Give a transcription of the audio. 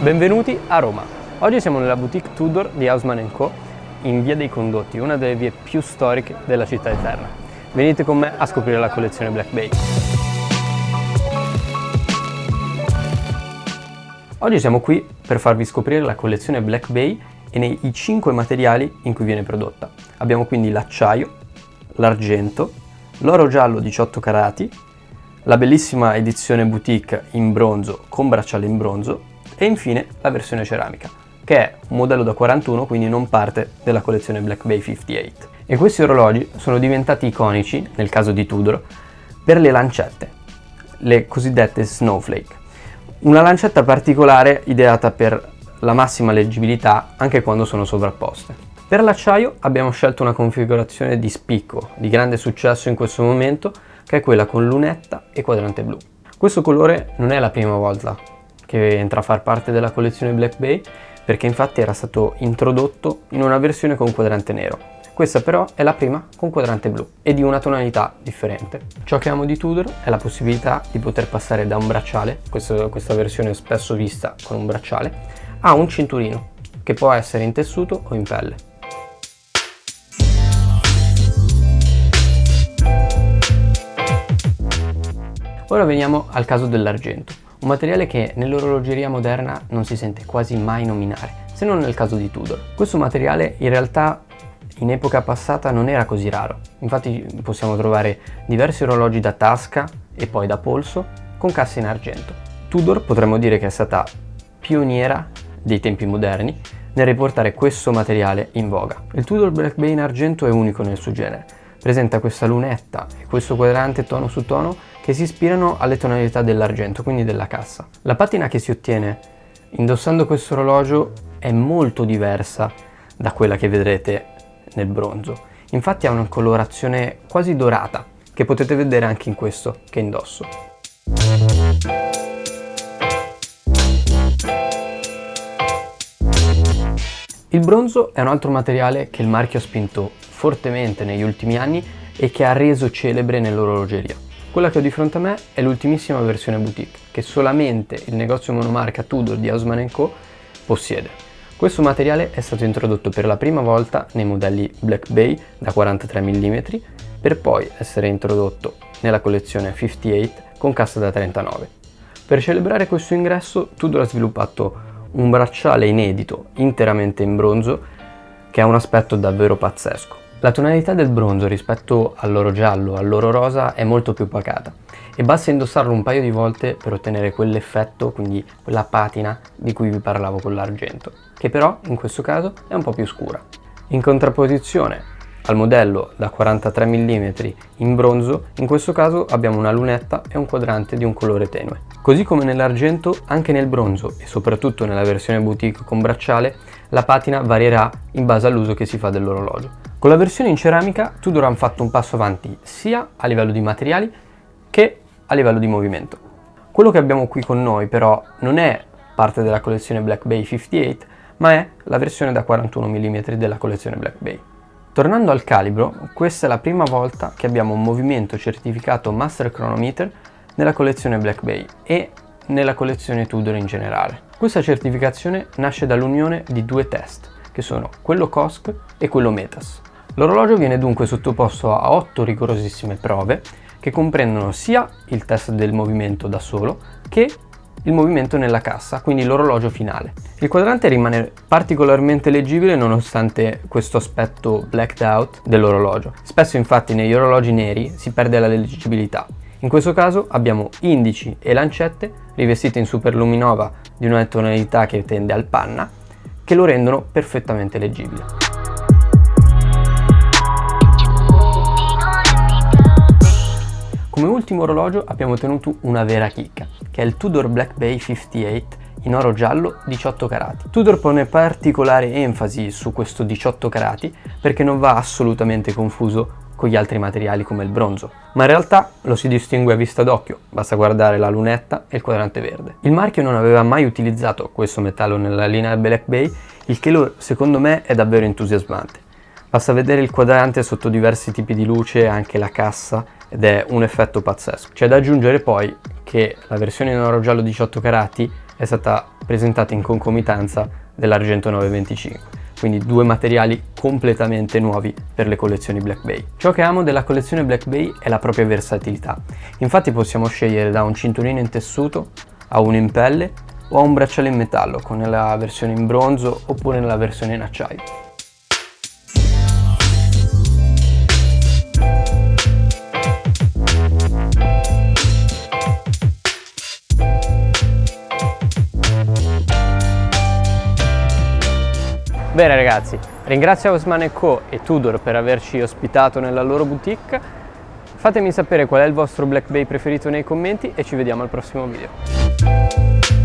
Benvenuti a Roma. Oggi siamo nella boutique Tudor di Haussmann & Co. in Via dei Condotti, una delle vie più storiche della città eterna. Venite con me a scoprire la collezione Black Bay. Oggi siamo qui per farvi scoprire la collezione Black Bay e i 5 materiali in cui viene prodotta. Abbiamo quindi l'acciaio, l'argento, l'oro giallo 18 carati, la bellissima edizione boutique in bronzo con bracciale in bronzo e infine la versione ceramica, che è un modello da 41, quindi non parte della collezione Black Bay 58. E questi orologi sono diventati iconici, nel caso di Tudor, per le lancette, le cosiddette snowflake. Una lancetta particolare ideata per la massima leggibilità anche quando sono sovrapposte. Per l'acciaio abbiamo scelto una configurazione di spicco, di grande successo in questo momento, che è quella con lunetta e quadrante blu. Questo colore non è la prima volta che entra a far parte della collezione Black Bay, perché infatti era stato introdotto in una versione con quadrante nero. Questa però è la prima con quadrante blu e di una tonalità differente. Ciò che amo di Tudor è la possibilità di poter passare da un bracciale, questa versione è spesso vista con un bracciale, a un cinturino, che può essere in tessuto o in pelle. Ora veniamo al caso dell'argento, un materiale che nell'orologeria moderna non si sente quasi mai nominare, se non nel caso di Tudor. Questo materiale in realtà in epoca passata non era così raro, infatti possiamo trovare diversi orologi da tasca e poi da polso con casse in argento. Tudor potremmo dire che è stata pioniera dei tempi moderni nel riportare questo materiale in voga. Il Tudor Black Bay in argento è unico nel suo genere, presenta questa lunetta e questo quadrante tono su tono che si ispirano alle tonalità dell'argento, quindi della cassa. La patina che si ottiene indossando questo orologio è molto diversa da quella che vedrete nel bronzo. Infatti ha una colorazione quasi dorata, che potete vedere anche in questo che indosso. Il bronzo è un altro materiale che il marchio ha spinto fortemente negli ultimi anni e che ha reso celebre nell'orologeria. Quella che ho di fronte a me è l'ultimissima versione boutique, che solamente il negozio monomarca Tudor di Haussmann & Co. possiede. Questo materiale è stato introdotto per la prima volta nei modelli Black Bay da 43 mm, per poi essere introdotto nella collezione 58 con cassa da 39. Per celebrare questo ingresso, Tudor ha sviluppato un bracciale inedito interamente in bronzo che ha un aspetto davvero pazzesco. La tonalità del bronzo rispetto all'oro giallo, all'oro rosa è molto più pacata e basta indossarlo un paio di volte per ottenere quell'effetto, quindi quella patina di cui vi parlavo con l'argento, che però in questo caso è un po' più scura. In contrapposizione al modello da 43 mm in bronzo, in questo caso abbiamo una lunetta e un quadrante di un colore tenue. Così come nell'argento, anche nel bronzo e soprattutto nella versione boutique con bracciale, la patina varierà in base all'uso che si fa dell'orologio. Con la versione in ceramica Tudor hanno fatto un passo avanti sia a livello di materiali che a livello di movimento. Quello che abbiamo qui con noi però non è parte della collezione Black Bay 58, ma è la versione da 41 mm della collezione Black Bay. Tornando al calibro, questa è la prima volta che abbiamo un movimento certificato Master Chronometer nella collezione Black Bay e nella collezione Tudor in generale. Questa certificazione nasce dall'unione di due test, che sono quello COSC e quello METAS. L'orologio viene dunque sottoposto a 8 rigorosissime prove che comprendono sia il test del movimento da solo che il movimento nella cassa, quindi l'orologio finale. Il quadrante rimane particolarmente leggibile nonostante questo aspetto blacked out dell'orologio. Spesso infatti negli orologi neri si perde la leggibilità. In questo caso abbiamo indici e lancette rivestite in superluminova di una tonalità che tende al panna, che lo rendono perfettamente leggibile. Come ultimo orologio abbiamo ottenuto una vera chicca, che è il Tudor Black Bay 58 in oro giallo 18 carati. Tudor pone particolare enfasi su questo 18 carati perché non va assolutamente confuso con gli altri materiali come il bronzo, ma in realtà lo si distingue a vista d'occhio, basta guardare la lunetta e il quadrante verde. Il marchio non aveva mai utilizzato questo metallo nella linea Black Bay, il che secondo me è davvero entusiasmante. Basta vedere il quadrante sotto diversi tipi di luce e anche la cassa ed è un effetto pazzesco. C'è da aggiungere poi che la versione in oro giallo 18 carati è stata presentata in concomitanza dell'argento 925. Quindi due materiali completamente nuovi per le collezioni Black Bay. Ciò che amo della collezione Black Bay è la propria versatilità. Infatti possiamo scegliere da un cinturino in tessuto a uno in pelle o a un bracciale in metallo, con nella versione in bronzo oppure nella versione in acciaio. Bene ragazzi, ringrazio Haussmann & Co e Tudor per averci ospitato nella loro boutique. Fatemi sapere qual è il vostro Black Bay preferito nei commenti e ci vediamo al prossimo video.